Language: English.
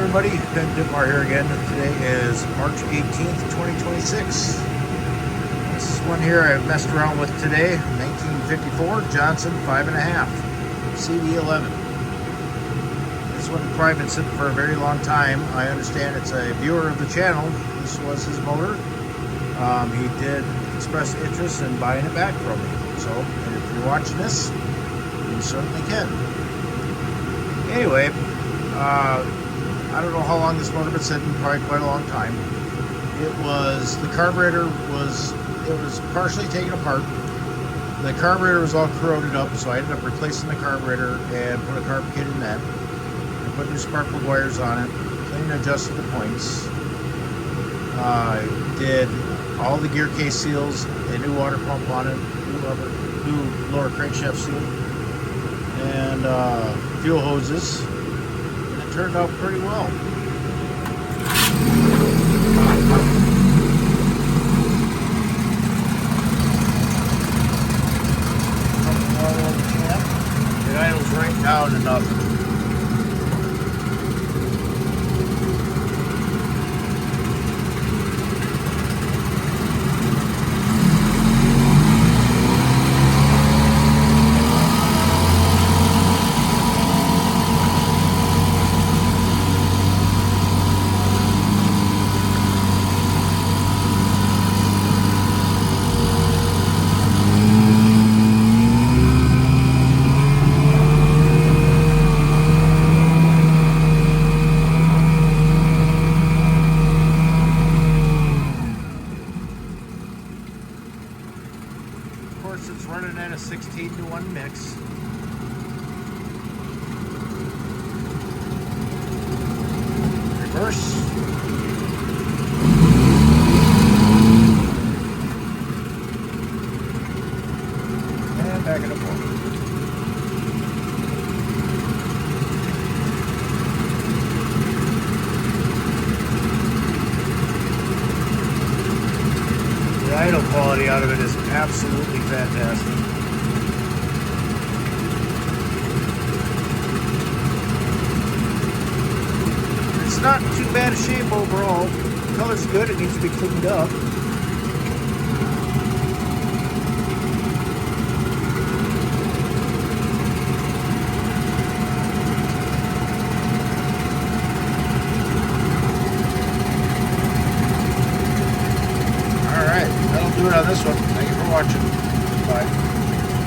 everybody, Ben Dittmar here again. Today is March 18th, 2026. This is one here I've messed around with today, 1954 Johnson 5.5 CD-11. This one has probably been sitting for a very long time. I understand it's a viewer of the channel. This was his motor. He did express interest in buying it back from me. So if you're watching this, you certainly can. Anyway, I don't know how long this motor has been sitting, probably quite a long time. The carburetor was partially taken apart. The carburetor was all corroded up, so I ended up replacing the carburetor and put a carb kit in that. I put new spark plug wires on it, cleaned and adjusted the points. Did all the gear case seals, a new water pump on it, new lower crankshaft seal, and fuel hoses. Turned out pretty well. It idles right down to nothing. Of course, it's running at a 16-to-1 mix. Reverse. And back in the forward. The idle quality out of it is absolutely fantastic. It's not too bad a shape overall. The color's good, it needs to be cleaned up.